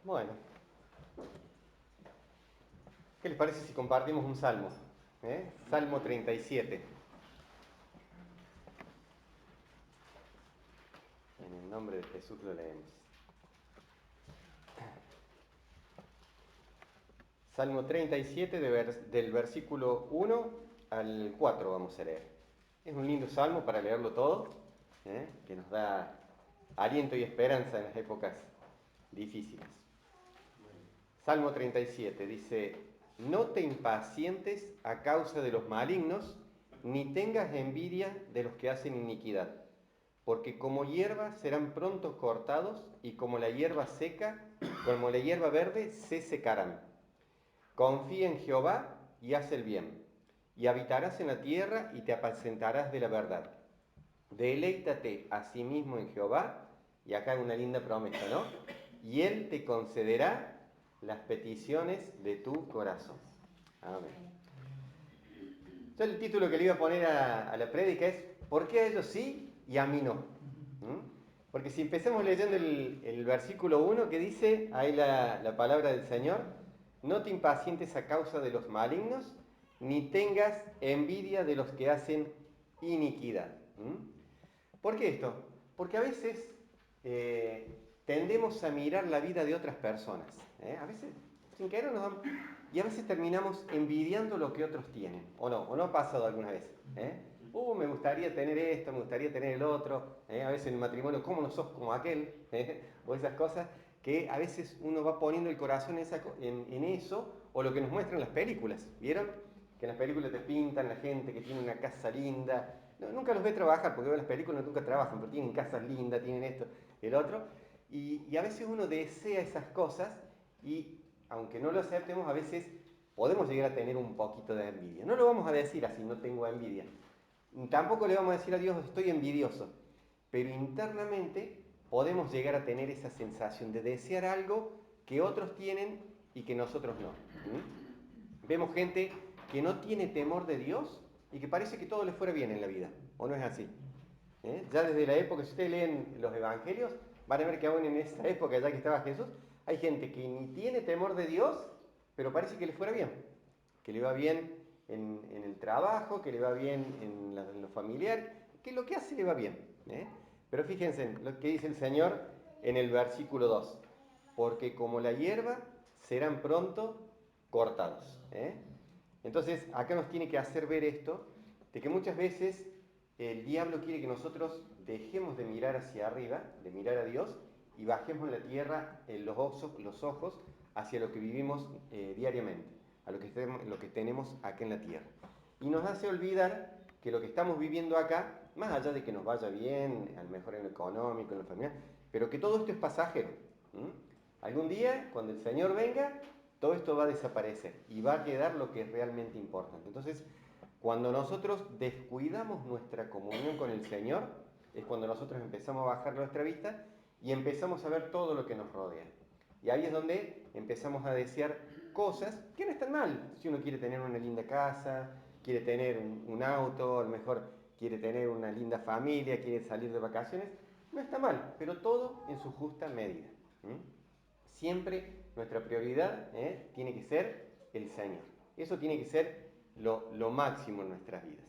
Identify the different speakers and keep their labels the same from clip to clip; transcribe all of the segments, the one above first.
Speaker 1: Bueno, ¿qué les parece si compartimos un salmo? Salmo 37. En el nombre de Jesús lo leemos. Salmo 37 del versículo 1 al 4 vamos a leer. Es un lindo salmo para leerlo todo, que nos da aliento y esperanza en las épocas difíciles. Salmo 37 dice: No te impacientes a causa de los malignos, ni tengas envidia de los que hacen iniquidad, porque como hierba serán pronto cortados, y como la hierba seca, como la hierba verde, se secarán. Confía en Jehová y haz el bien, y habitarás en la tierra y te apacentarás de la verdad. Deleítate a sí mismo en Jehová, y acá hay una linda promesa, ¿no? Y Él te concederá las peticiones de tu corazón. Amén. Yo el título que le iba a poner a la prédica es: ¿por qué a ellos sí y a mí no? Porque si empecemos leyendo el versículo 1 que dice, ahí la palabra del Señor: no te impacientes a causa de los malignos, ni tengas envidia de los que hacen iniquidad. ¿Por qué esto? Porque a veces tendemos a mirar la vida de otras personas. A veces, sin querer, y a veces terminamos envidiando lo que otros tienen. ¿O no ha pasado alguna vez? Me gustaría tener esto, me gustaría tener el otro. A veces en el matrimonio, ¿cómo no sos como aquel? O esas cosas que a veces uno va poniendo el corazón en eso, o lo que nos muestran las películas. ¿Vieron? Que en las películas te pintan la gente que tiene una casa linda. No, nunca los ve trabajar, porque veo las películas nunca trabajan, pero tienen casas lindas, tienen esto, el otro. Y a veces uno desea esas cosas, y aunque no lo aceptemos, a veces podemos llegar a tener un poquito de envidia. No lo vamos a decir así: no tengo envidia. Tampoco le vamos a decir a Dios: estoy envidioso. Pero internamente podemos llegar a tener esa sensación de desear algo que otros tienen y que nosotros no. Vemos gente que no tiene temor de Dios y que parece que todo le fuera bien en la vida. ¿O no es así? Ya desde la época, si ustedes leen los evangelios, van a ver que aún en esa época, ya que estaba Jesús, hay gente que ni tiene temor de Dios, pero parece que le fuera bien. Que le va bien en el trabajo, que le va bien en lo familiar, que lo que hace le va bien. Pero fíjense en lo que dice el Señor en el versículo 2: porque como la hierba serán pronto cortados. Entonces, acá nos tiene que hacer ver esto, de que muchas veces el diablo quiere que nosotros dejemos de mirar hacia arriba, de mirar a Dios, y bajemos la tierra, los ojos hacia lo que vivimos diariamente, a lo que tenemos acá en la tierra. Y nos hace olvidar que lo que estamos viviendo acá, más allá de que nos vaya bien, a lo mejor en lo económico, en lo familiar, pero que todo esto es pasajero. Algún día, cuando el Señor venga, todo esto va a desaparecer y va a quedar lo que es realmente importante. Entonces, cuando nosotros descuidamos nuestra comunión con el Señor, es cuando nosotros empezamos a bajar nuestra vista y empezamos a ver todo lo que nos rodea. Y ahí es donde empezamos a desear cosas que no están mal. Si uno quiere tener una linda casa, quiere tener un auto, a lo mejor quiere tener una linda familia, quiere salir de vacaciones, no está mal, pero todo en su justa medida. Siempre nuestra prioridad tiene que ser el Señor. Eso tiene que ser lo máximo en nuestras vidas.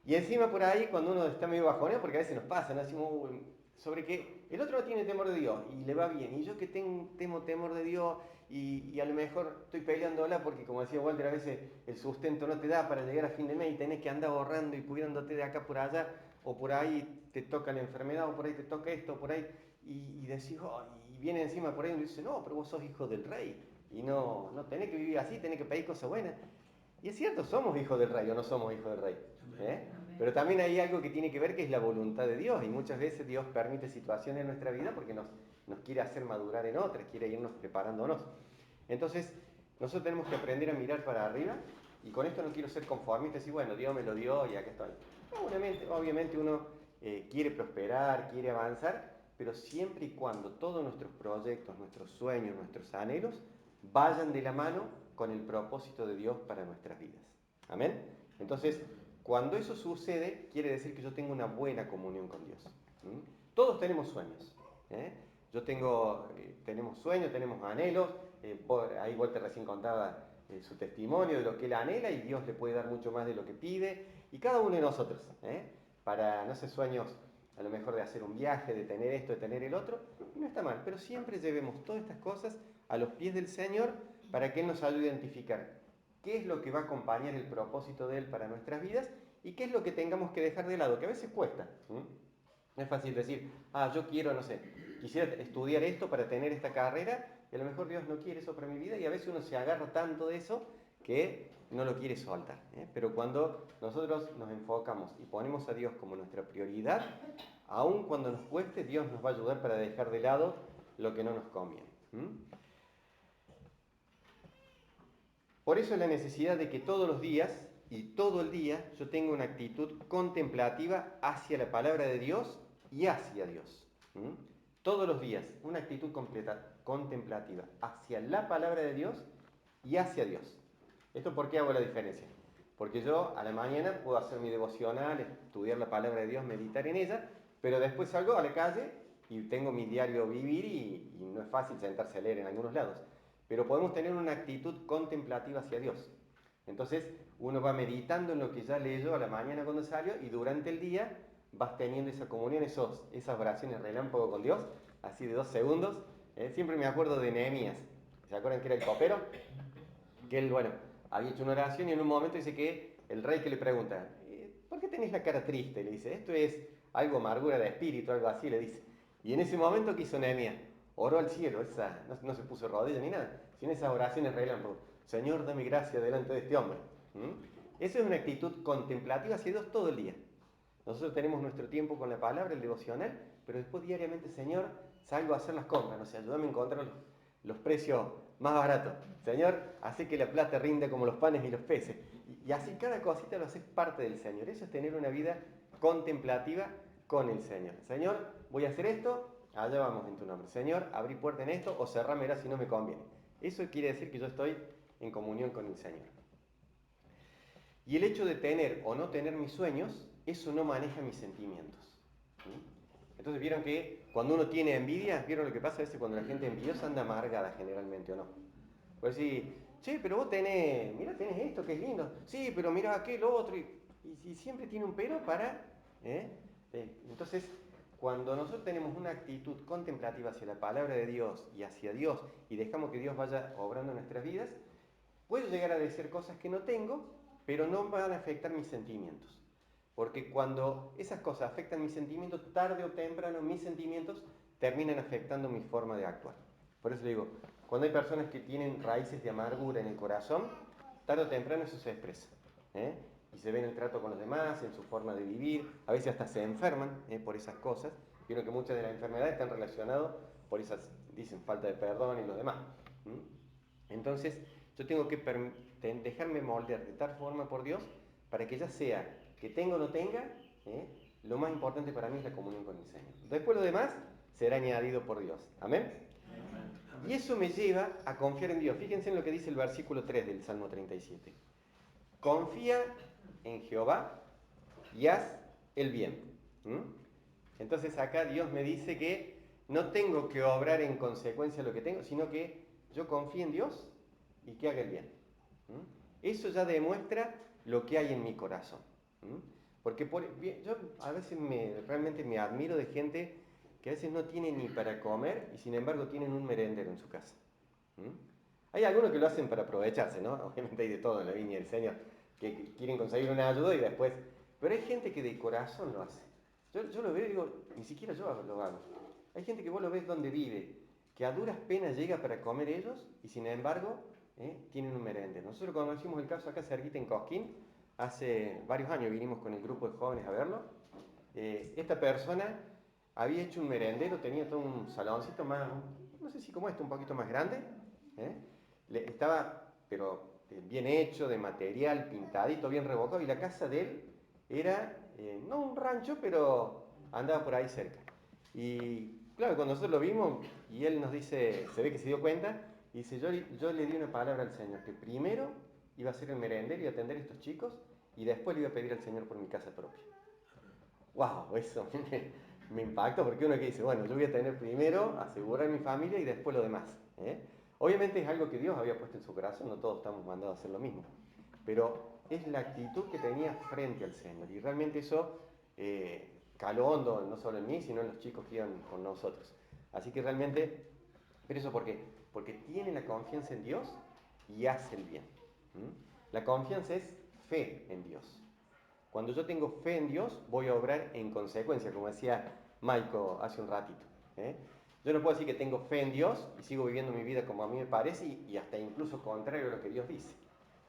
Speaker 1: Y encima por ahí, cuando uno está medio bajoneado, porque a veces nos pasa, ¿no? Decimos, sobre que el otro no tiene temor de Dios y le va bien, y yo que temo temor de Dios y a lo mejor estoy peleándola porque, como decía Walter, a veces el sustento no te da para llegar a fin de mes y tenés que andar ahorrando y cuidándote de acá por allá, o por ahí te toca la enfermedad, o por ahí te toca esto, o por ahí, y decís, oh, y viene encima por ahí y dice: no, pero vos sos hijo del rey y no tenés que vivir así, tenés que pedir cosas buenas. Y es cierto, somos hijos del rey o no somos hijos del rey. Pero también hay algo que tiene que ver, que es la voluntad de Dios. Y muchas veces Dios permite situaciones en nuestra vida porque nos quiere hacer madurar en otras, quiere irnos preparándonos. Entonces, nosotros tenemos que aprender a mirar para arriba. Y con esto no quiero ser conformista y decir, bueno, Dios me lo dio y acá estoy. Obviamente uno quiere prosperar, quiere avanzar, pero siempre y cuando todos nuestros proyectos, nuestros sueños, nuestros anhelos vayan de la mano con el propósito de Dios para nuestras vidas. Amén. Entonces, cuando eso sucede, quiere decir que yo tengo una buena comunión con Dios. Todos tenemos sueños. tenemos sueños, tenemos anhelos, ahí Walter recién contaba su testimonio de lo que él anhela y Dios le puede dar mucho más de lo que pide, y cada uno de nosotros, para, no sé, sueños a lo mejor de hacer un viaje, de tener esto, de tener el otro, y no está mal, pero siempre llevemos todas estas cosas a los pies del Señor para que Él nos ayude a identificar qué es lo que va a acompañar el propósito de Él para nuestras vidas y qué es lo que tengamos que dejar de lado, que a veces cuesta. No es fácil decir, yo quiero, no sé, quisiera estudiar esto para tener esta carrera, y a lo mejor Dios no quiere eso para mi vida, y a veces uno se agarra tanto de eso que no lo quiere soltar. Pero cuando nosotros nos enfocamos y ponemos a Dios como nuestra prioridad, aun cuando nos cueste, Dios nos va a ayudar para dejar de lado lo que no nos conviene. Por eso la necesidad de que todos los días y todo el día yo tenga una actitud contemplativa hacia la palabra de Dios y hacia Dios. Todos los días, una actitud contemplativa hacia la palabra de Dios y hacia Dios. ¿Esto por qué hago la diferencia? Porque yo a la mañana puedo hacer mi devocional, estudiar la palabra de Dios, meditar en ella, pero después salgo a la calle y tengo mi diario vivir y no es fácil sentarse a leer en algunos lados. Pero podemos tener una actitud contemplativa hacia Dios. Entonces uno va meditando en lo que ya leyó a la mañana cuando salió y durante el día vas teniendo esa comunión, esas oraciones relámpago con Dios, así de 2 segundos. Siempre me acuerdo de Nehemías. ¿Se acuerdan que era el copero? Que él, bueno, había hecho una oración y en un momento dice que el rey que le pregunta, ¿por qué tenés la cara triste? Le dice, esto es algo amargura de espíritu, algo así, le dice. Y en ese momento, ¿qué hizo Nehemías? Oró al cielo, no se puso rodillas ni nada, sino esas oraciones relámpago. Señor, dame gracia delante de este hombre. Eso es una actitud contemplativa hacia Dios todo el día. Nosotros tenemos nuestro tiempo con la palabra, el devocional, pero después diariamente, Señor, salgo a hacer las compras, no sé, ayúdame a encontrar los precios más baratos. Señor, hace que la plata rinda como los panes y los peces. Y así cada cosita lo haces parte del Señor. Eso es tener una vida contemplativa con el Señor. Señor, voy a hacer esto, allá vamos en tu nombre. Señor, abrí puerta en esto o cerrámela si no me conviene. Eso quiere decir que yo estoy en comunión con el Señor. Y el hecho de tener o no tener mis sueños, eso no maneja mis sentimientos. Entonces vieron que cuando uno tiene envidia, vieron lo que pasa a veces cuando la gente envidiosa anda amargada generalmente, ¿o no? Pues decir, che, pero vos tenés esto que es lindo, sí, pero mirá aquel otro, y siempre tiene un pero para... Entonces, cuando nosotros tenemos una actitud contemplativa hacia la palabra de Dios y hacia Dios, y dejamos que Dios vaya obrando en nuestras vidas, puedo llegar a decir cosas que no tengo, pero no van a afectar mis sentimientos. Porque cuando esas cosas afectan mis sentimientos, tarde o temprano mis sentimientos terminan afectando mi forma de actuar. Por eso digo, cuando hay personas que tienen raíces de amargura en el corazón, tarde o temprano eso se expresa. Y se ve en el trato con los demás, en su forma de vivir, a veces hasta se enferman por esas cosas. Vieron que muchas de las enfermedades están relacionadas por esas, dicen, falta de perdón y lo demás. Entonces, yo tengo que dejarme moldear de tal forma por Dios para que ya sea que tenga o no tenga, lo más importante para mí es la comunión con el Señor. Después lo demás será añadido por Dios. ¿Amén? Y eso me lleva a confiar en Dios. Fíjense en lo que dice el versículo 3 del Salmo 37. Confía en Jehová y haz el bien. Entonces acá Dios me dice que no tengo que obrar en consecuencia de lo que tengo, sino que yo confío en Dios y que haga el bien. Eso ya demuestra lo que hay en mi corazón. Porque yo a veces realmente me admiro de gente que a veces no tiene ni para comer y sin embargo tienen un merendero en su casa. Hay algunos que lo hacen para aprovecharse, ¿no? Obviamente hay de todo en la viña del Señor, que quieren conseguir una ayuda y después... Pero hay gente que de corazón lo hace. Yo lo veo y digo, ni siquiera yo lo hago. Hay gente que vos lo ves donde vive, que a duras penas llega para comer ellos y sin embargo tienen un merendero. Nosotros conocimos el caso acá cerquita en Cosquín, hace varios años vinimos con el grupo de jóvenes a verlo. Esta persona había hecho un merendero, tenía todo un saloncito más, no sé si como este, un poquito más grande. Estaba, pero bien hecho, de material, pintadito, bien revocado, y la casa de él era, no un rancho, pero andaba por ahí cerca. Y claro, cuando nosotros lo vimos, y él nos dice, se ve que se dio cuenta, y dice, yo le di una palabra al Señor, que primero iba a ser el merendero y atender a estos chicos, y después le iba a pedir al Señor por mi casa propia. ¡Wow! Eso me impacta porque uno que dice, bueno, yo voy a tener primero, asegurar mi familia y después lo demás. ¿Eh? Obviamente es algo que Dios había puesto en su corazón, no todos estamos mandados a hacer lo mismo. Pero es la actitud que tenía frente al Señor. Y realmente eso caló hondo, no solo en mí, sino en los chicos que iban con nosotros. Así que realmente, ¿pero eso por qué? Porque tiene la confianza en Dios y hace el bien. ¿Mm? La confianza es fe en Dios. Cuando yo tengo fe en Dios, voy a obrar en consecuencia, como decía Maiko hace un ratito. ¿Eh? Yo no puedo decir que tengo fe en Dios y sigo viviendo mi vida como a mí me parece y hasta incluso contrario a lo que Dios dice.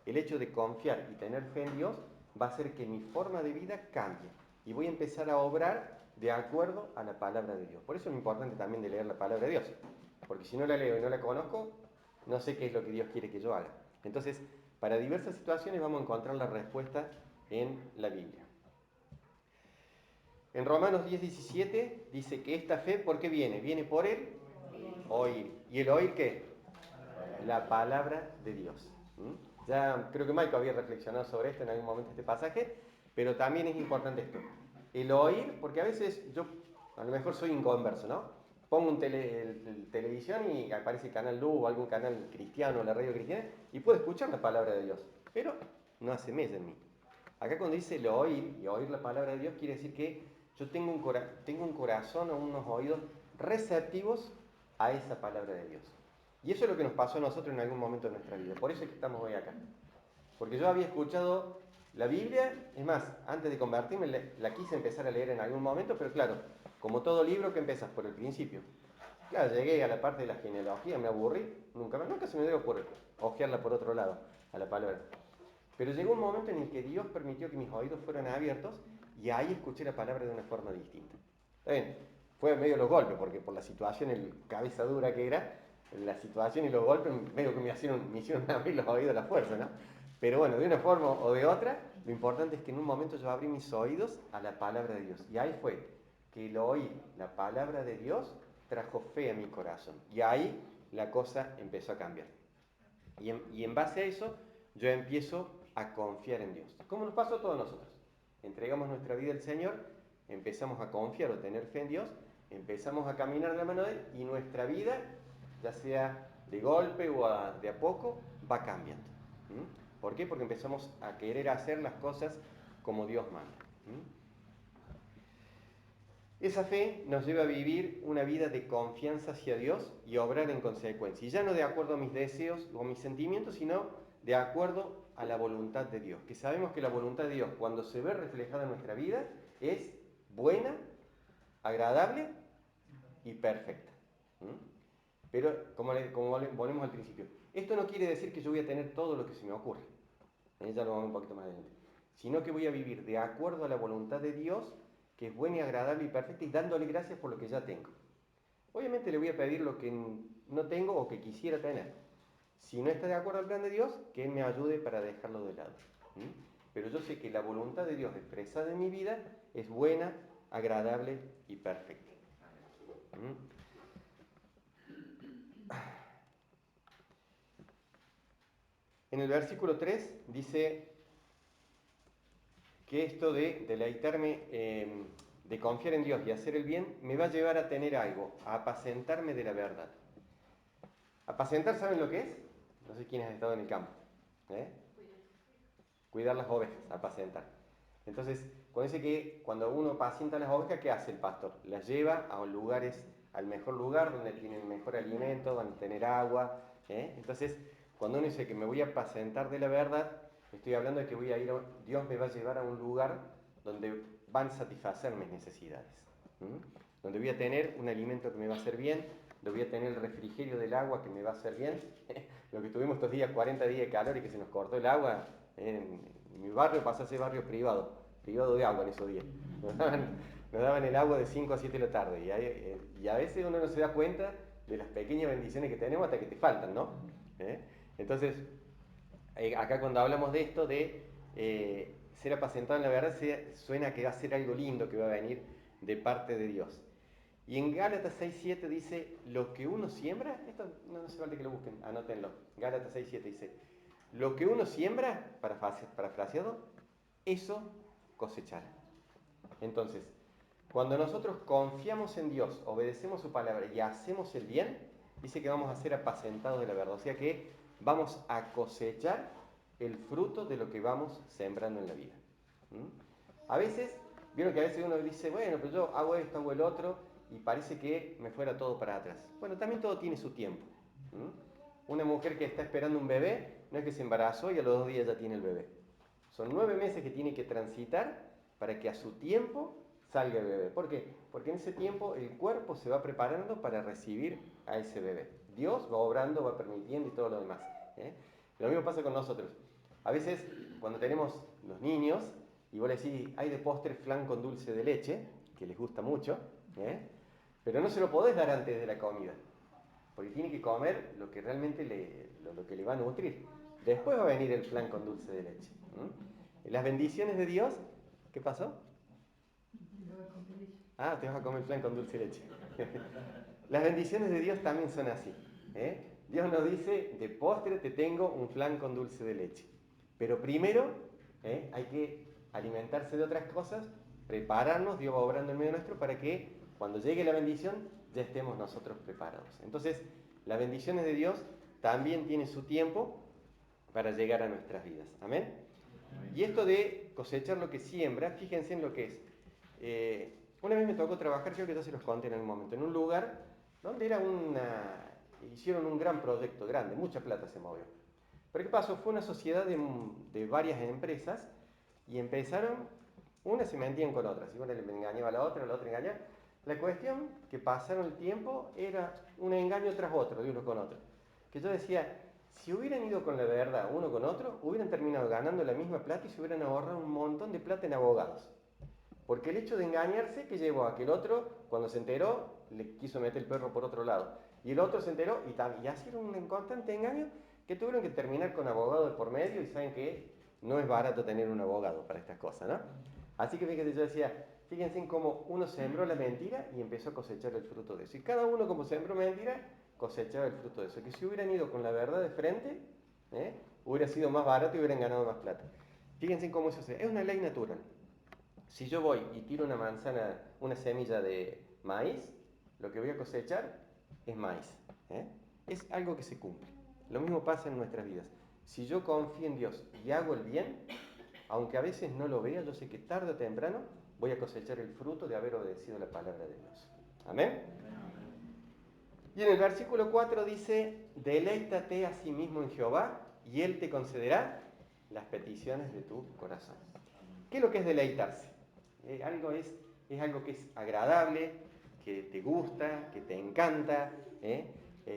Speaker 1: El hecho de confiar y tener fe en Dios va a hacer que mi forma de vida cambie y voy a empezar a obrar de acuerdo a la palabra de Dios. Por eso es lo importante también de leer la palabra de Dios, porque si no la leo y no la conozco, no sé qué es lo que Dios quiere que yo haga. Entonces, para diversas situaciones vamos a encontrar la respuesta en la Biblia. En Romanos 10:17 dice que esta fe, ¿por qué viene? Viene por el oír. ¿Y el oír qué? La palabra de Dios. ¿Mm? Ya creo que Michael había reflexionado sobre esto en algún momento, este pasaje, pero también es importante esto. El oír, porque a veces yo, a lo mejor soy inconverso, ¿no? Pongo el televisión y aparece el canal Luz o algún canal cristiano, la radio cristiana, y puedo escuchar la palabra de Dios, pero no hace mella en mí. Acá cuando dice el oír, y oír la palabra de Dios, quiere decir que yo tengo un corazón o unos oídos receptivos a esa palabra de Dios. Y eso es lo que nos pasó a nosotros en algún momento de nuestra vida. Por eso es que estamos hoy acá. Porque yo había escuchado la Biblia, es más, antes de convertirme la quise empezar a leer en algún momento, pero claro, como todo libro que empiezas por el principio. Claro, llegué a la parte de la genealogía, me aburrí, nunca se me dio por hojearla por otro lado, a la palabra. Pero llegó un momento en el que Dios permitió que mis oídos fueran abiertos y ahí escuché la palabra de una forma distinta. Está bien, fue medio los golpes, porque por la situación, el cabeza dura que era, la situación y los golpes medio que me hicieron abrir los oídos a la fuerza, ¿no? Pero bueno, de una forma o de otra, lo importante es que en un momento yo abrí mis oídos a la palabra de Dios. Y ahí fue que lo oí, la palabra de Dios trajo fe a mi corazón. Y ahí la cosa empezó a cambiar. Y en base a eso, yo empiezo a confiar en Dios. ¿Cómo nos pasó a todos nosotros? Entregamos nuestra vida al Señor, empezamos a confiar o tener fe en Dios, empezamos a caminar de la mano de Él y nuestra vida, ya sea de golpe o de a poco, va cambiando. ¿Mm? ¿Por qué? Porque empezamos a querer hacer las cosas como Dios manda. ¿Mm? Esa fe nos lleva a vivir una vida de confianza hacia Dios y obrar en consecuencia. Y ya no de acuerdo a mis deseos o mis sentimientos, sino de acuerdo a la voluntad de Dios. Que sabemos que la voluntad de Dios, cuando se ve reflejada en nuestra vida, es buena, agradable y perfecta. ¿Mm? Pero, como volvemos al principio, esto no quiere decir que yo voy a tener todo lo que se me ocurre. Ya lo vamos un poquito más adelante. Sino que voy a vivir de acuerdo a la voluntad de Dios, que es buena y agradable y perfecta, y dándole gracias por lo que ya tengo. Obviamente le voy a pedir lo que no tengo o que quisiera tener. Si no está de acuerdo al plan de Dios, que Él me ayude para dejarlo de lado. ¿Mm? Pero yo sé que la voluntad de Dios expresada en mi vida es buena, agradable y perfecta. ¿Mm? En el versículo 3 dice que esto de deleitarme, de confiar en Dios y hacer el bien, me va a llevar a tener algo, a apacentarme de la verdad. Apacentar, ¿saben lo que es? No sé quiénes han estado en el campo. ¿Eh? Cuidar las ovejas, apacentar. Entonces, cuando dice que cuando uno apacienta las ovejas, ¿qué hace el pastor? Las lleva a lugares, al mejor lugar, donde tienen mejor alimento, van a tener agua. Entonces, cuando uno dice que me voy a apacentar de la verdad, estoy hablando de que voy a ir, Dios me va a llevar a un lugar donde van a satisfacer mis necesidades. Donde voy a tener un alimento que me va a hacer bien, donde voy a tener el refrigerio del agua que me va a hacer bien. Lo que tuvimos estos días, 40 días de calor y que se nos cortó el agua, en mi barrio pasó a ser barrio privado de agua en esos días. Nos daban el agua de 5 a 7 de la tarde y a veces uno no se da cuenta de las pequeñas bendiciones que tenemos hasta que te faltan, ¿no? Entonces, acá cuando hablamos de esto, de ser apacentado en la verdad, suena que va a ser algo lindo que va a venir de parte de Dios. Y en Gálatas 6:7 dice, lo que uno siembra, esto no hace falta que lo busquen, anótenlo. Gálatas 6:7 dice, lo que uno siembra, parafraseado, eso cosechará. Entonces, Cuando nosotros confiamos en Dios, obedecemos su palabra y hacemos el bien, dice que vamos a ser apacentados de la verdad. O sea que vamos a cosechar el fruto de lo que vamos sembrando en la vida. A veces, vieron que a veces uno dice, bueno, pero yo hago esto, hago el otro, y parece que me fuera todo para atrás. Bueno, también todo tiene su tiempo. Una mujer que está esperando un bebé, no es que se embarazó y a los 2 días ya tiene el bebé. Son 9 meses que tiene que transitar para que a su tiempo salga el bebé. ¿Por qué? Porque en ese tiempo el cuerpo se va preparando para recibir a ese bebé. Dios va obrando, va permitiendo y todo lo demás. Lo mismo pasa con nosotros. A veces, cuando tenemos los niños, y vos le decís, hay de postre flan con dulce de leche, que les gusta mucho, pero no se lo podés dar antes de la comida, porque tiene que comer lo que realmente lo que le va a nutrir. Después va a venir el flan con dulce de leche. Las bendiciones de Dios, ¿qué pasó? Ah, te vas a comer flan con dulce de leche. Las bendiciones de Dios también son así. Dios nos dice, de postre te tengo un flan con dulce de leche. Pero primero hay que alimentarse de otras cosas, prepararnos, Dios va obrando en medio nuestro para que cuando llegue la bendición ya estemos nosotros preparados. Entonces, las bendiciones de Dios también tienen su tiempo para llegar a nuestras vidas. Amén. Y esto de cosechar lo que siembra, fíjense en lo que es. Una vez me tocó trabajar, creo que ya se los conté en algún momento, en un lugar donde hicieron un gran proyecto, grande, mucha plata se movió. Pero ¿qué pasó? Fue una sociedad de varias empresas y empezaron, unas se mentían con otras, y una le engañaba a la otra engañaba. La cuestión que pasaron el tiempo era un engaño tras otro, de uno con otro. Que yo decía, si hubieran ido con la verdad uno con otro, hubieran terminado ganando la misma plata y se hubieran ahorrado un montón de plata en abogados. Porque el hecho de engañarse que llevó a que el otro, cuando se enteró, le quiso meter el perro por otro lado. Y el otro se enteró y así era un constante engaño que tuvieron que terminar con abogado de por medio y saben que no es barato tener un abogado para estas cosas, ¿no? Así que fíjense, yo decía, fíjense en cómo uno sembró la mentira y empezó a cosechar el fruto de eso. Y cada uno como sembró mentira, cosechaba el fruto de eso. Que si hubieran ido con la verdad de frente, hubiera sido más barato y hubieran ganado más plata. Fíjense en cómo eso es una ley natural. Si yo voy y tiro una manzana, una semilla de maíz, lo que voy a cosechar es maíz. Es algo que se cumple. Lo mismo pasa en nuestras vidas. Si yo confío en Dios y hago el bien, aunque a veces no lo vea, yo sé que tarde o temprano voy a cosechar el fruto de haber obedecido la palabra de Dios. Amén. Y en el versículo 4 dice, deleítate a sí mismo en Jehová y Él te concederá las peticiones de tu corazón. ¿Qué es lo que es deleitarse? Es algo que es agradable, que te gusta, que te encanta.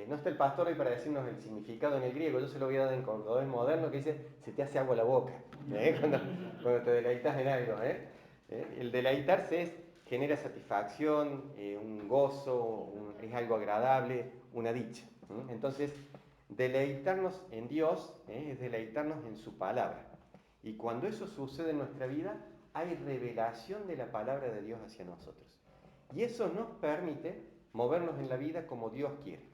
Speaker 1: No está el pastor hoy para decirnos el significado en el griego, yo se lo voy a dar en cordobés moderno, que dice, se te hace agua la boca, cuando te deleitas en algo. El deleitarse genera satisfacción, un gozo, es algo agradable, una dicha. Entonces, deleitarnos en Dios es deleitarnos en su palabra. Y cuando eso sucede en nuestra vida, hay revelación de la palabra de Dios hacia nosotros. Y eso nos permite movernos en la vida como Dios quiere.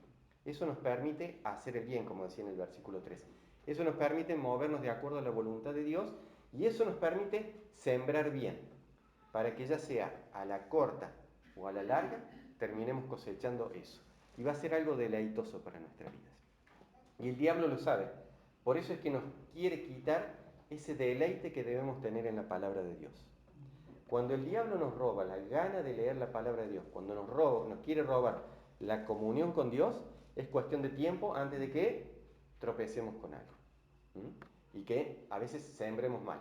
Speaker 1: Eso nos permite hacer el bien, como decía en el versículo 3. Eso nos permite movernos de acuerdo a la voluntad de Dios y eso nos permite sembrar bien, para que ya sea a la corta o a la larga, terminemos cosechando eso. Y va a ser algo deleitoso para nuestras vidas. Y el diablo lo sabe. Por eso es que nos quiere quitar ese deleite que debemos tener en la palabra de Dios. Cuando el diablo nos roba la gana de leer la palabra de Dios, cuando nos quiere robar la comunión con Dios, es cuestión de tiempo antes de que tropecemos con algo. Y que a veces sembremos mal.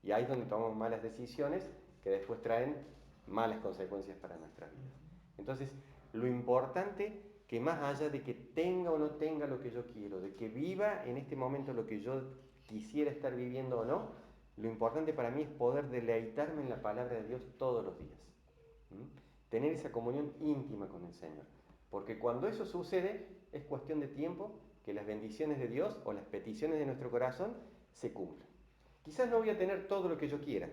Speaker 1: Y ahí es donde tomamos malas decisiones que después traen malas consecuencias para nuestras vidas. Entonces, lo importante que más allá de que tenga o no tenga lo que yo quiero, de que viva en este momento lo que yo quisiera estar viviendo o no, lo importante para mí es poder deleitarme en la palabra de Dios todos los días. Tener esa comunión íntima con el Señor. Porque cuando eso sucede, es cuestión de tiempo que las bendiciones de Dios o las peticiones de nuestro corazón se cumplan. Quizás no voy a tener todo lo que yo quiera,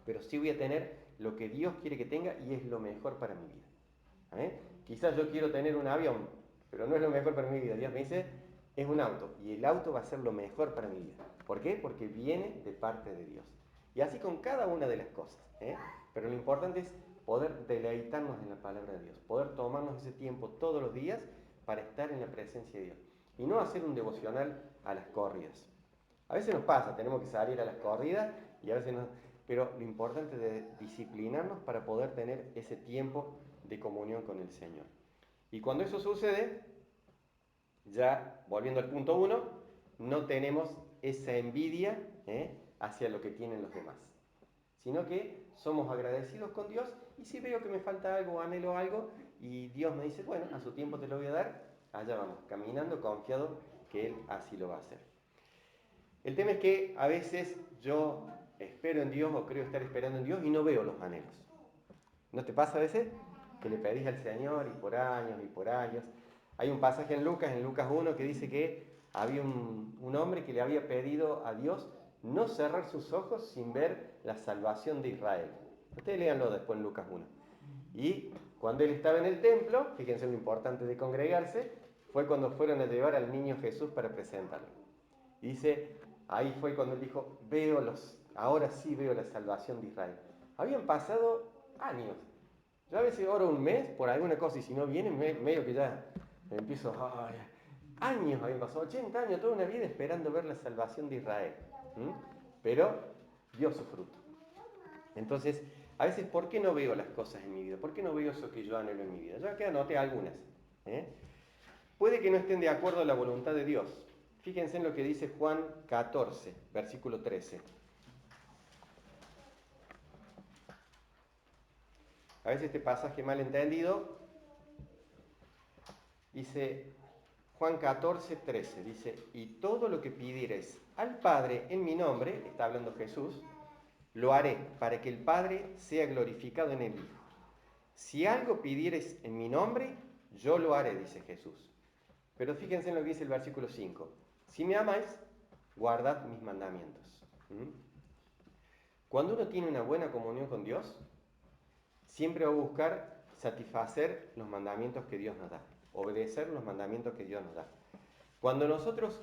Speaker 1: pero sí voy a tener lo que Dios quiere que tenga y es lo mejor para mi vida. Quizás yo quiero tener un avión, pero no es lo mejor para mi vida. Dios me dice, es un auto, y el auto va a ser lo mejor para mi vida. ¿Por qué? Porque viene de parte de Dios. Y así con cada una de las cosas. Pero lo importante es poder deleitarnos en la palabra de Dios, poder tomarnos ese tiempo todos los días para estar en la presencia de Dios. Y no hacer un devocional a las corridas. A veces nos pasa, tenemos que salir a las corridas y a veces no. Pero lo importante es disciplinarnos para poder tener ese tiempo de comunión con el Señor. Y cuando eso sucede, ya volviendo al punto 1, no tenemos esa envidia hacia lo que tienen los demás, sino que somos agradecidos con Dios y si veo que me falta algo o anhelo algo y Dios me dice, bueno, a su tiempo te lo voy a dar, allá vamos, caminando confiado que Él así lo va a hacer. El tema es que a veces yo espero en Dios o creo estar esperando en Dios y no veo los anhelos. ¿No te pasa a veces? Que le pedís al Señor y por años y por años. Hay un pasaje en Lucas 1, que dice que había un hombre que le había pedido a Dios no cerrar sus ojos sin ver la salvación de Israel. Ustedes léanlo después en Lucas 1. Y cuando él estaba en el templo, fíjense lo importante de congregarse, fue cuando fueron a llevar al niño Jesús para presentarlo. Dice, ahí fue cuando él dijo, ahora sí veo la salvación de Israel. Habían pasado años. Yo a veces oro un mes por alguna cosa y si no viene, medio que ya me empiezo, años habían pasado, 80 años, toda una vida esperando ver la salvación de Israel. Pero dio su fruto. Entonces, a veces, ¿por qué no veo las cosas en mi vida? ¿Por qué no veo eso que yo anhelo en mi vida? Yo acá anoté algunas. Puede que no estén de acuerdo a la voluntad de Dios. Fíjense en lo que dice Juan 14, versículo 13. A veces este pasaje mal entendido dice Juan 14, 13, dice, y todo lo que pidiereis al Padre en mi nombre, está hablando Jesús, lo haré para que el Padre sea glorificado en el Hijo. Si algo pidiereis en mi nombre, yo lo haré, dice Jesús. Pero fíjense en lo que dice el versículo 5. Si me amáis, guardad mis mandamientos. Cuando uno tiene una buena comunión con Dios, siempre va a buscar satisfacer los mandamientos que Dios nos da, obedecer los mandamientos que Dios nos da. Cuando nosotros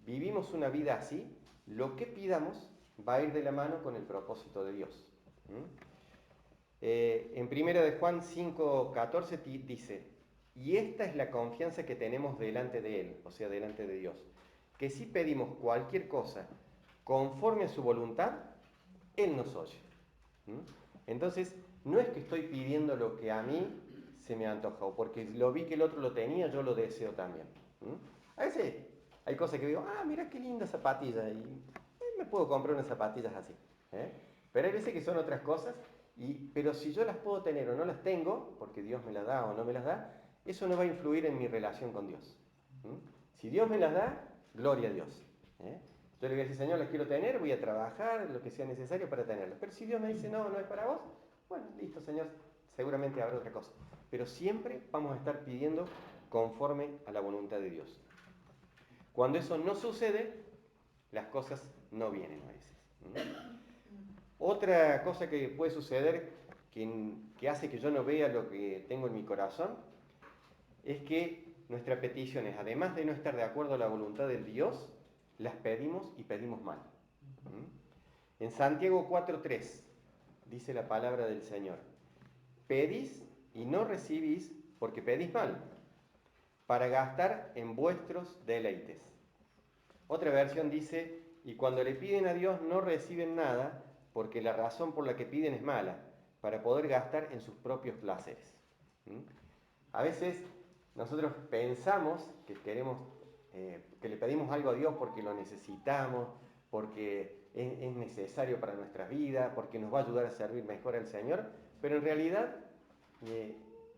Speaker 1: vivimos una vida así, lo que pidamos va a ir de la mano con el propósito de Dios. En 1 de Juan 5:14 dice, y esta es la confianza que tenemos delante de Él, o sea, delante de Dios, que si pedimos cualquier cosa conforme a su voluntad, Él nos oye. Entonces, no es que estoy pidiendo lo que a mí se me antoja, o porque lo vi que el otro lo tenía, yo lo deseo también. A veces hay cosas que digo, mira qué linda zapatilla, y me puedo comprar unas zapatillas así. Pero hay veces que son otras cosas, pero si yo las puedo tener o no las tengo, porque Dios me las da o no me las da, eso no va a influir en mi relación con Dios. Si Dios me las da, gloria a Dios. Yo le voy a decir, Señor, las quiero tener, voy a trabajar lo que sea necesario para tenerlas. Pero si Dios me dice, no, no es para vos, bueno, listo, Señor, seguramente habrá otra cosa. Pero siempre vamos a estar pidiendo conforme a la voluntad de Dios. Cuando eso no sucede, las cosas no vienen a veces. Otra cosa que puede suceder, que hace que yo no vea lo que tengo en mi corazón, es que nuestras peticiones, además de no estar de acuerdo a la voluntad de Dios, las pedimos y pedimos mal. En Santiago 4:3 dice la palabra del Señor, pedís y no recibís porque pedís mal, para gastar en vuestros deleites. Otra versión dice, y cuando le piden a Dios no reciben nada, porque la razón por la que piden es mala, para poder gastar en sus propios placeres. A veces nosotros pensamos que queremos, que le pedimos algo a Dios porque lo necesitamos, porque es necesario para nuestra vida, porque nos va a ayudar a servir mejor al Señor, pero en realidad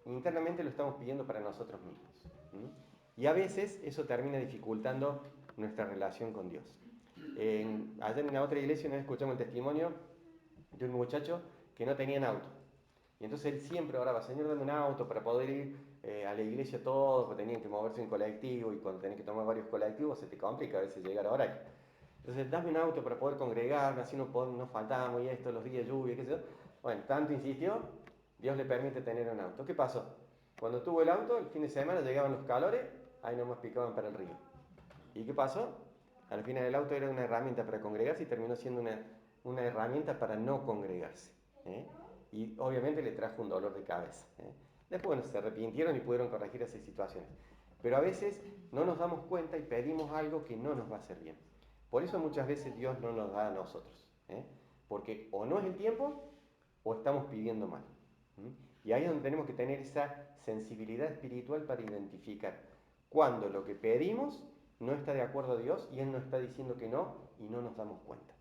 Speaker 1: internamente lo estamos pidiendo para nosotros mismos. Y a veces eso termina dificultando nuestra relación con Dios. Allá en la otra iglesia nos escuchamos el testimonio de un muchacho que no tenía auto. Y entonces él siempre oraba, Señor, dame un auto para poder ir a la iglesia todos, porque tenían que moverse en colectivo y cuando tenés que tomar varios colectivos se te complica a veces llegar a horario. Entonces, dame un auto para poder congregarme, así no faltamos y esto, los días de lluvia, qué sé yo. Bueno, tanto insistió, Dios le permite tener un auto. ¿Qué pasó? Cuando tuvo el auto, el fin de semana llegaban los calores, ahí nomás picaban para el río. ¿Y qué pasó? Al final el auto era una herramienta para congregarse y terminó siendo una herramienta para no congregarse. y obviamente le trajo un dolor de cabeza. Después, bueno, se arrepintieron y pudieron corregir esas situaciones. Pero a veces no nos damos cuenta y pedimos algo que no nos va a hacer bien. Por eso muchas veces Dios no nos da a nosotros. Porque o no es el tiempo o estamos pidiendo mal. Y ahí es donde tenemos que tener esa sensibilidad espiritual para identificar cuando lo que pedimos no está de acuerdo a Dios y Él nos está diciendo que no y no nos damos cuenta.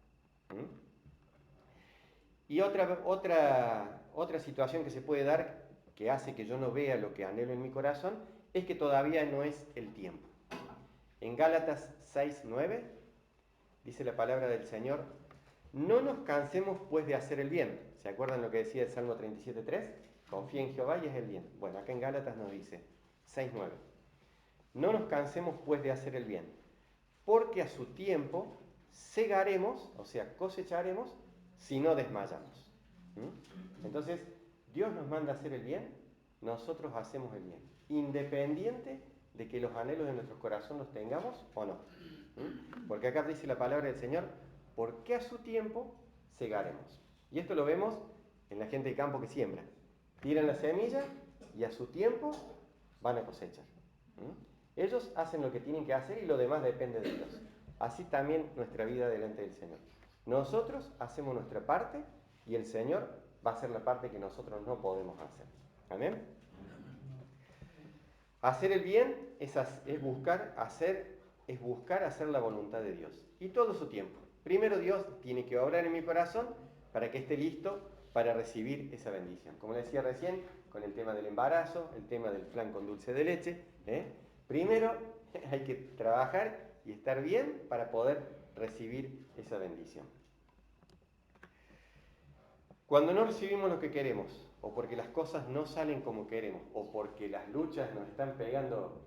Speaker 1: Y otra situación que se puede dar, que hace que yo no vea lo que anhelo en mi corazón, es que todavía no es el tiempo. En Gálatas 6:9 dice la palabra del Señor: no nos cansemos pues de hacer el bien. ¿Se acuerdan lo que decía el Salmo 37:3? Confía en Jehová y es el bien. Bueno, acá en Gálatas nos dice 6:9. No nos cansemos pues de hacer el bien, porque a su tiempo segaremos, o sea, cosecharemos, si no desmayamos. Entonces, Dios nos manda a hacer el bien, nosotros hacemos el bien, independiente de que los anhelos de nuestro corazón los tengamos o no. Porque acá dice la palabra del Señor: porque a su tiempo segaremos. Y esto lo vemos en la gente de campo que siembra. Tiran la semilla y a su tiempo van a cosechar. Ellos hacen lo que tienen que hacer y lo demás depende de Dios. Así también nuestra vida delante del Señor. Nosotros hacemos nuestra parte y el Señor va a hacer la parte que nosotros no podemos hacer. ¿Amén? Hacer el bien es buscar hacer la voluntad de Dios. Y todo su tiempo. Primero Dios tiene que obrar en mi corazón para que esté listo para recibir esa bendición. Como decía recién, con el tema del embarazo, el tema del flan con dulce de leche. Primero hay que trabajar y estar bien para poder recibir esa bendición. Cuando no recibimos lo que queremos, o porque las cosas no salen como queremos, o porque las luchas nos están pegando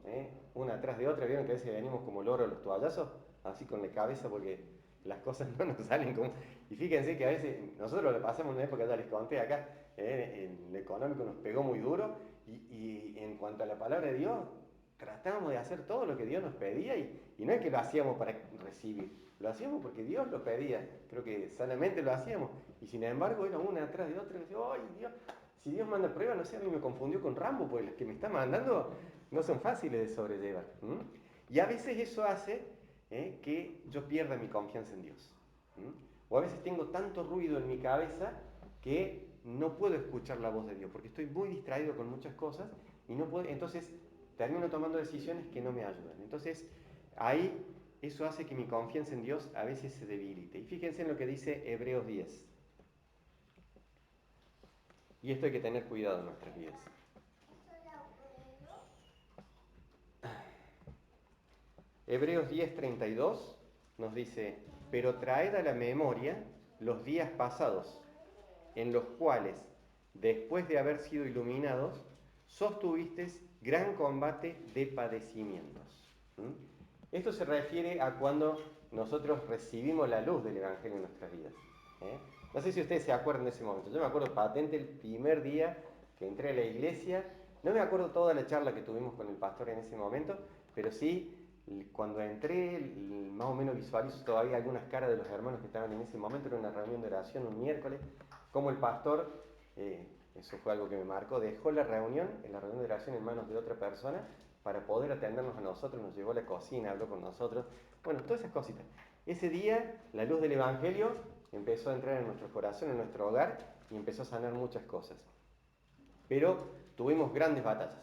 Speaker 1: una atrás de otra, ¿vieron que a veces venimos como loro a los toallazos? Así con la cabeza porque las cosas no nos salen como... Y fíjense que a veces nosotros lo pasamos una época, ya les conté acá, en lo económico nos pegó muy duro, y en cuanto a la palabra de Dios, tratamos de hacer todo lo que Dios nos pedía, y no es que lo hacíamos para recibir, lo hacíamos porque Dios lo pedía, creo que sanamente lo hacíamos, y sin embargo era una atrás de otra, y decía, ¡ay Dios! Si Dios manda pruebas, no sé, a mí me confundió con Rambo, porque las que me está mandando no son fáciles de sobrellevar. Y a veces eso hace que yo pierda mi confianza en Dios. O a veces tengo tanto ruido en mi cabeza que no puedo escuchar la voz de Dios, porque estoy muy distraído con muchas cosas y no puedo, entonces termino tomando decisiones que no me ayudan. Entonces ahí eso hace que mi confianza en Dios a veces se debilite. Y fíjense en lo que dice Hebreos 10. Y esto hay que tener cuidado en nuestras vidas. Hebreos 10:32 nos dice: pero traed a la memoria los días pasados, en los cuales, después de haber sido iluminados, sostuvisteis gran combate de padecimientos. Esto se refiere a cuando nosotros recibimos la luz del Evangelio en nuestras vidas. No sé si ustedes se acuerdan de ese momento. Yo me acuerdo patente el primer día que entré a la iglesia. No me acuerdo toda la charla que tuvimos con el pastor en ese momento, pero sí, cuando entré, más o menos visualizo todavía algunas caras de los hermanos que estaban en ese momento. Era una reunión de oración un miércoles. Como el pastor, eso fue algo que me marcó, dejó la reunión de oración en manos de otra persona para poder atendernos a nosotros, nos llevó a la cocina, habló con nosotros. Bueno, todas esas cositas. Ese día, la luz del Evangelio empezó a entrar en nuestro corazón, en nuestro hogar, y empezó a sanar muchas cosas. Pero tuvimos grandes batallas.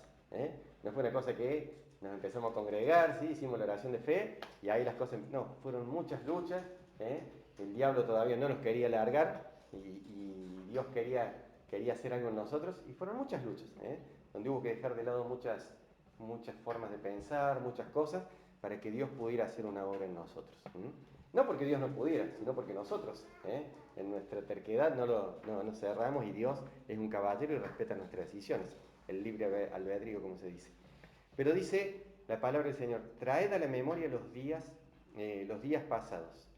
Speaker 1: No fue una cosa que nos empezamos a congregar, ¿sí? Hicimos la oración de fe, y ahí las cosas... No, fueron muchas luchas. El diablo todavía no nos quería largar, y Dios quería hacer algo en nosotros, y fueron muchas luchas, donde hubo que dejar de lado muchas formas de pensar, muchas cosas, para que Dios pudiera hacer una obra en nosotros. No porque Dios no pudiera, sino porque nosotros, en nuestra terquedad, no cerramos, y Dios es un caballero y respeta nuestras decisiones, el libre albedrío, como se dice. Pero dice la palabra del Señor: traed a la memoria los días pasados,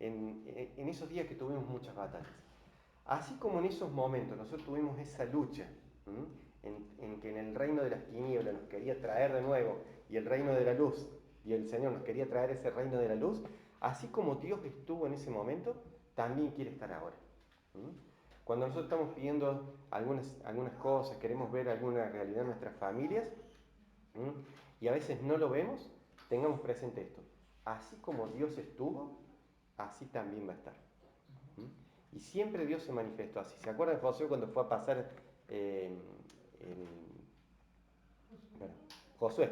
Speaker 1: en esos días que tuvimos muchas batallas. Así como en esos momentos nosotros tuvimos esa lucha, en que en el reino de las tinieblas nos quería traer de nuevo, y el reino de la luz, y el Señor nos quería traer ese reino de la luz, así como Dios estuvo en ese momento, también quiere estar ahora. Cuando nosotros estamos pidiendo algunas cosas, queremos ver alguna realidad en nuestras familias, ¿m? Y a veces no lo vemos, tengamos presente esto. Así como Dios estuvo, así también va a estar. Y siempre Dios se manifestó así. ¿Se acuerdan de Josué cuando fue a pasar bueno, Josué,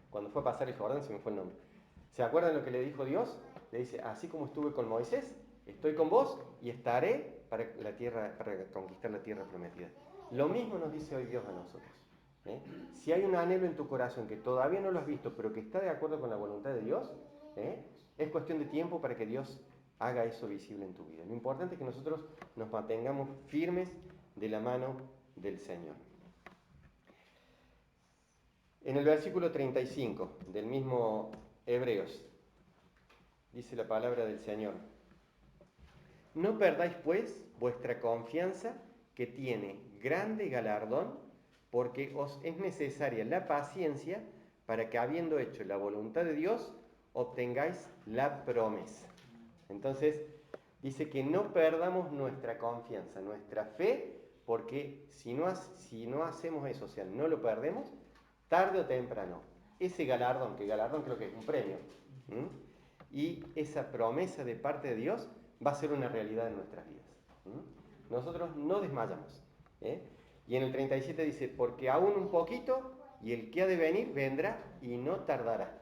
Speaker 1: cuando fue a pasar el Jordán, se me fue el nombre? ¿Se acuerdan lo que le dijo Dios? Le dice, así como estuve con Moisés, estoy con vos y estaré para conquistar la tierra prometida. Lo mismo nos dice hoy Dios a nosotros. Si hay un anhelo en tu corazón que todavía no lo has visto, pero que está de acuerdo con la voluntad de Dios, es cuestión de tiempo para que Dios haga eso visible en tu vida. Lo importante es que nosotros nos mantengamos firmes de la mano del Señor. En el versículo 35 del mismo Hebreos, dice la palabra del Señor: no perdáis pues vuestra confianza, que tiene grande galardón, porque os es necesaria la paciencia para que, habiendo hecho la voluntad de Dios, obtengáis la promesa. Entonces, dice que no perdamos nuestra confianza, nuestra fe, porque si no hacemos eso, o sea, no lo perdemos, tarde o temprano, ese galardón, que galardón creo que es un premio, y esa promesa de parte de Dios va a ser una realidad en nuestras vidas. Nosotros no desmayamos. Y en el 37 dice, porque aún un poquito, y el que ha de venir vendrá y no tardará.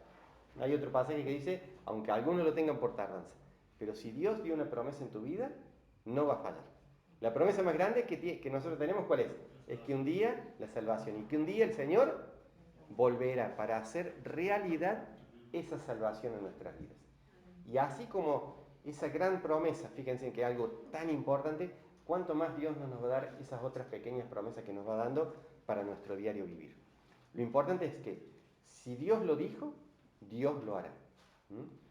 Speaker 1: Hay otro pasaje que dice, aunque algunos lo tengan por tardanza. Pero si Dios dio una promesa en tu vida, no va a fallar. La promesa más grande que nosotros tenemos, ¿cuál es? Es que un día la salvación, y que un día el Señor volverá para hacer realidad esa salvación en nuestras vidas. Y así como esa gran promesa, fíjense en que algo tan importante, cuánto más Dios nos va a dar esas otras pequeñas promesas que nos va dando para nuestro diario vivir. Lo importante es que si Dios lo dijo, Dios lo hará.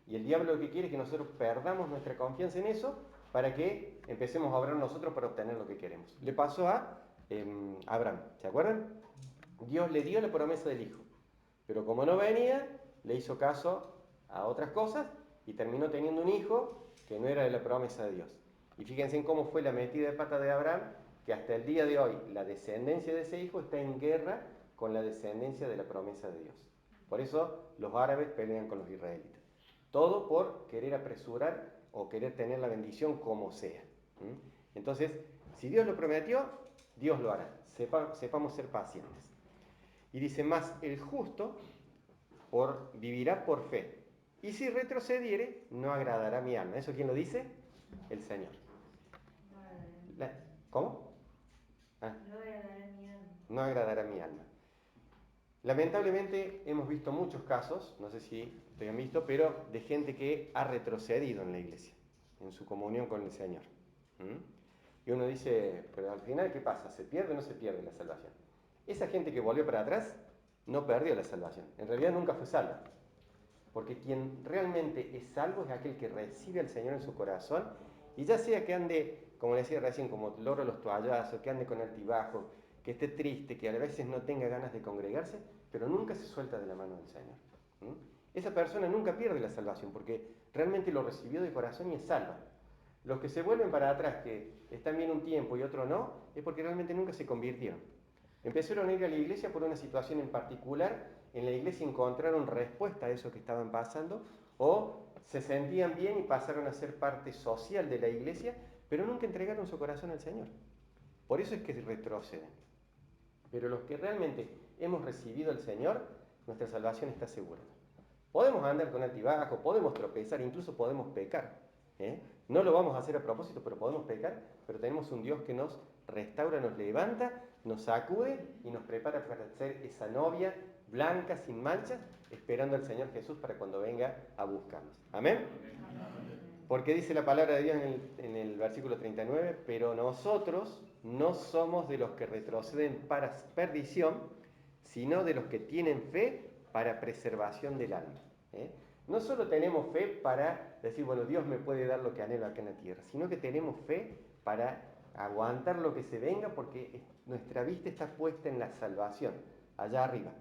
Speaker 1: Y el diablo lo que quiere es que nosotros perdamos nuestra confianza en eso para que empecemos a obrar nosotros para obtener lo que queremos. Le pasó a Abraham, ¿se acuerdan? Dios le dio la promesa del hijo, pero como no venía, le hizo caso a otras cosas y terminó teniendo un hijo que no era de la promesa de Dios. Y fíjense en cómo fue la metida de pata de Abraham, que hasta el día de hoy la descendencia de ese hijo está en guerra con la descendencia de la promesa de Dios. Por eso los árabes pelean con los israelitas. Todo por querer apresurar o querer tener la bendición como sea. Entonces, si Dios lo prometió, Dios lo hará. Sepamos ser pacientes. Y dice más, el justo vivirá por fe. Y si retrocediere, no agradará mi alma. ¿Eso quién lo dice? El Señor. ¿Cómo? No agradará mi alma. No agradará mi alma. Lamentablemente hemos visto muchos casos, no sé si lo han visto, pero de gente que ha retrocedido en la iglesia, en su comunión con el Señor. Y uno dice, pero al final, ¿qué pasa? ¿Se pierde o no se pierde la salvación? Esa gente que volvió para atrás no perdió la salvación, en realidad nunca fue salva. Porque quien realmente es salvo es aquel que recibe al Señor en su corazón, y ya sea que ande, como decía recién, como loro los toallazos, que ande con altibajo, que esté triste, que a veces no tenga ganas de congregarse, pero nunca se suelta de la mano del Señor. Esa persona nunca pierde la salvación, porque realmente lo recibió de corazón y es salva. Los que se vuelven para atrás, que están bien un tiempo y otro no, es porque realmente nunca se convirtieron. Empezaron a ir a la iglesia por una situación en particular, en la iglesia encontraron respuesta a eso que estaban pasando, o se sentían bien y pasaron a ser parte social de la iglesia, pero nunca entregaron su corazón al Señor. Por eso es que retroceden. Pero los que realmente hemos recibido al Señor, nuestra salvación está segura. Podemos andar con altibajo, podemos tropezar, incluso podemos pecar. No lo vamos a hacer a propósito, pero podemos pecar, pero tenemos un Dios que nos restaura, nos levanta, nos sacude y nos prepara para ser esa novia blanca, sin manchas, esperando al Señor Jesús para cuando venga a buscarnos. ¿Amén? Porque dice la palabra de Dios en el versículo 39, pero nosotros no somos de los que retroceden para perdición, sino de los que tienen fe para preservación del alma. No solo tenemos fe para decir, bueno, Dios me puede dar lo que anhelo acá en la tierra, sino que tenemos fe para aguantar lo que se venga, porque nuestra vista está puesta en la salvación, allá arriba.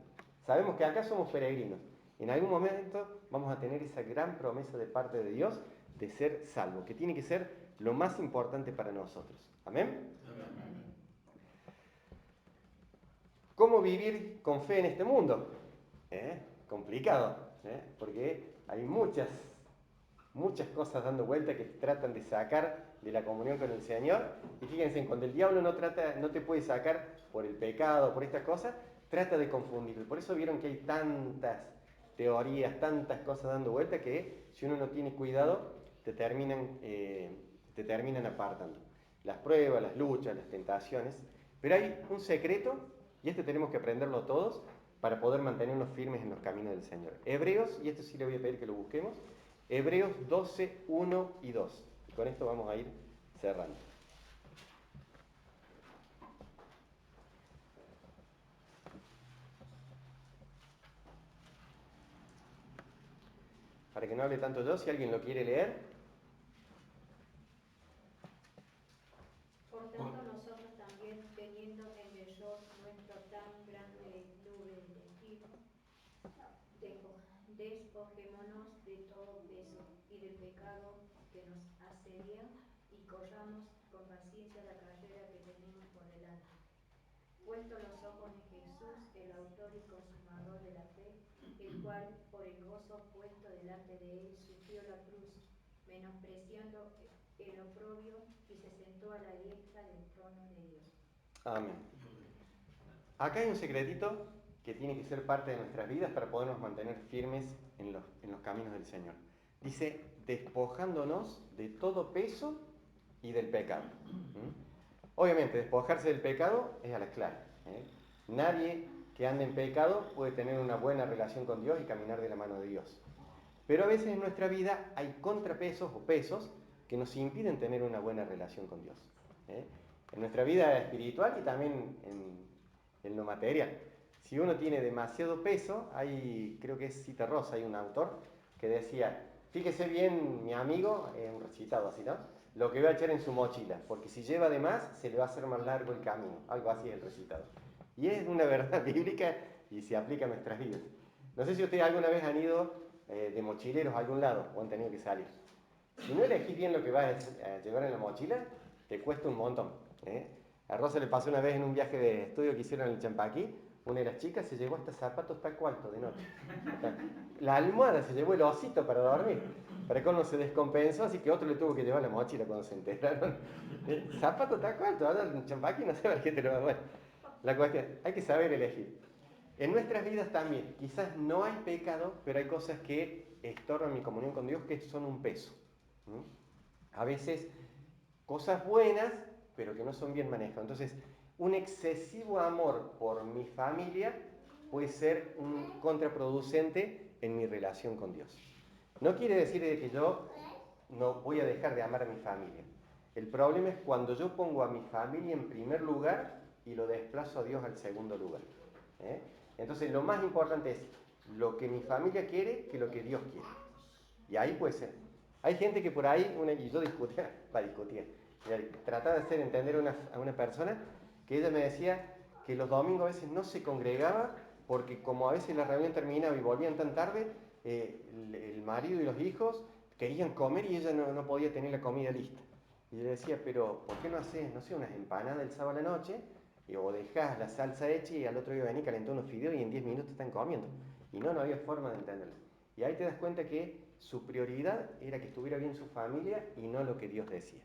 Speaker 1: Sabemos que acá somos peregrinos. En algún momento vamos a tener esa gran promesa de parte de Dios de ser salvo, que tiene que ser lo más importante para nosotros. ¿Amén? ¿Cómo vivir con fe en este mundo? Complicado, porque hay muchas cosas dando vuelta que tratan de sacar de la comunión con el Señor. Y fíjense, cuando el diablo no te puede sacar por el pecado, por estas cosas, trata de confundirlo. Por eso vieron que hay tantas teorías, tantas cosas dando vuelta que si uno no tiene cuidado, te terminan apartando. Las pruebas, las luchas, las tentaciones. Pero hay un secreto, y este tenemos que aprenderlo todos, para poder mantenernos firmes en los caminos del Señor. Hebreos, y esto sí le voy a pedir que lo busquemos, Hebreos 12, 1 y 2. Y con esto vamos a ir cerrando. Para que no hable tanto yo, si alguien lo quiere leer.
Speaker 2: Por tanto, nosotros también, teniendo en mayor nuestro tan grande nube de testigos, despojémonos de todo peso y del pecado que nos asedia y corramos con paciencia la carrera que tenemos por delante. Puesto los ojos en Jesús, el autor y consumador de la fe, el cual, por el gozo puesto delante de él, sufrió la cruz, menospreciando el oprobio, y se sentó a la diestra del trono de Dios.
Speaker 1: Amén. Acá hay un secretito que tiene que ser parte de nuestras vidas para podernos mantener firmes en los caminos del Señor. Dice, despojándonos de todo peso y del pecado. Obviamente, despojarse del pecado es a la clara. Nadie que ande en pecado puede tener una buena relación con Dios y caminar de la mano de Dios. Pero a veces en nuestra vida hay contrapesos o pesos que nos impiden tener una buena relación con Dios. En nuestra vida espiritual y también en lo material. Si uno tiene demasiado peso, creo que es Cita Rosa, hay un autor que decía, fíjese bien mi amigo, un recitado así, ¿no? Lo que va a echar en su mochila, porque si lleva de más, se le va a hacer más largo el camino. Algo así es el recitado. Y es una verdad bíblica y se aplica a nuestras vidas. No sé si ustedes alguna vez han ido de mochileros a algún lado o han tenido que salir. Si no elegís bien lo que vas a llevar en la mochila, te cuesta un montón. A Rosa le pasó una vez en un viaje de estudio que hicieron en el Champaquí, una de las chicas se llevó hasta zapatos taco alto de noche. La almohada se llevó el osito para dormir. Para que uno se descompensó, así que otro le tuvo que llevar la mochila cuando se enteraron. Zapato taco alto, ahora el Champaquí no sé para qué te lo va a dar. La cuestión, hay que saber elegir. En nuestras vidas también, quizás no hay pecado, pero hay cosas que estorban mi comunión con Dios que son un peso. A veces cosas buenas, pero que no son bien manejadas. Entonces, un excesivo amor por mi familia puede ser un contraproducente en mi relación con Dios. No quiere decir que yo no voy a dejar de amar a mi familia. El problema es cuando yo pongo a mi familia en primer lugar y lo desplazo a Dios al segundo lugar. Entonces, lo más importante es lo que mi familia quiere que lo que Dios quiere. Y ahí puede ser. Hay gente que por ahí, y yo discutía, trataba de hacer entender a una persona que ella me decía que los domingos a veces no se congregaba porque como a veces la reunión terminaba y volvían tan tarde, el marido y los hijos querían comer y ella no podía tener la comida lista. Y yo le decía, pero ¿por qué no haces, no sé, unas empanadas el sábado a la noche? O dejás la salsa hecha y al otro día venís, calentó unos fideos y en 10 minutos están comiendo. Y no había forma de entenderlo. Y ahí te das cuenta que su prioridad era que estuviera bien su familia y no lo que Dios decía.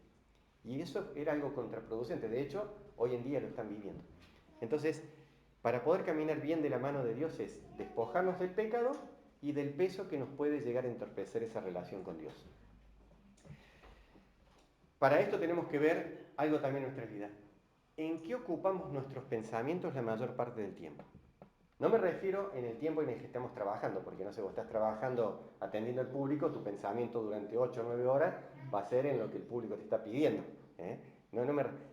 Speaker 1: Y eso era algo contraproducente. De hecho, hoy en día lo están viviendo. Entonces, para poder caminar bien de la mano de Dios es despojarnos del pecado y del peso que nos puede llegar a entorpecer esa relación con Dios. Para esto tenemos que ver algo también en nuestra vida. ¿En qué ocupamos nuestros pensamientos la mayor parte del tiempo? No me refiero en el tiempo en el que estamos trabajando, porque no sé, vos estás trabajando atendiendo al público, tu pensamiento durante 8 o 9 horas va a ser en lo que el público te está pidiendo.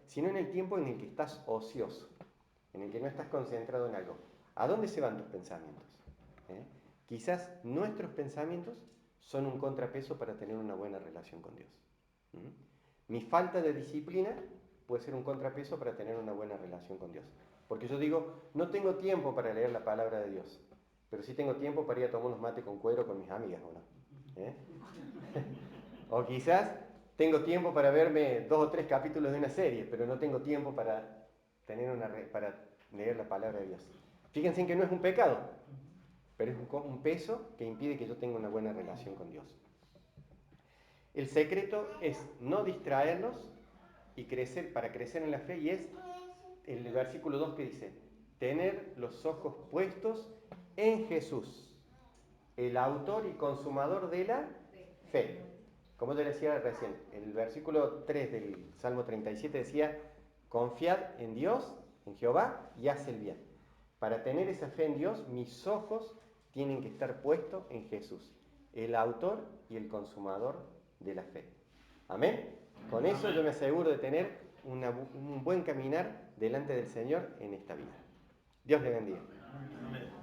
Speaker 1: Sino en el tiempo en el que estás ocioso, en el que no estás concentrado en algo. ¿A dónde se van tus pensamientos? Quizás nuestros pensamientos son un contrapeso para tener una buena relación con Dios. Mi falta de disciplina puede ser un contrapeso para tener una buena relación con Dios. Porque yo digo, no tengo tiempo para leer la palabra de Dios, pero sí tengo tiempo para ir a tomar unos mates con cuero con mis amigas, ¿o no? O quizás Tengo tiempo para verme 2 o 3 capítulos de una serie, pero no tengo tiempo para leer la palabra de Dios. Fíjense en que no es un pecado, pero es un peso que impide que yo tenga una buena relación con Dios. El secreto es no distraernos y para crecer en la fe, y es el versículo 2 que dice, tener los ojos puestos en Jesús, el autor y consumador de la fe. Como yo decía recién, el versículo 3 del Salmo 37 decía, confiad en Dios, en Jehová, y haz el bien. Para tener esa fe en Dios, mis ojos tienen que estar puestos en Jesús, el autor y el consumador de la fe. ¿Amén? Con eso yo me aseguro de tener un buen caminar delante del Señor en esta vida. Dios le bendiga.
Speaker 3: Amén.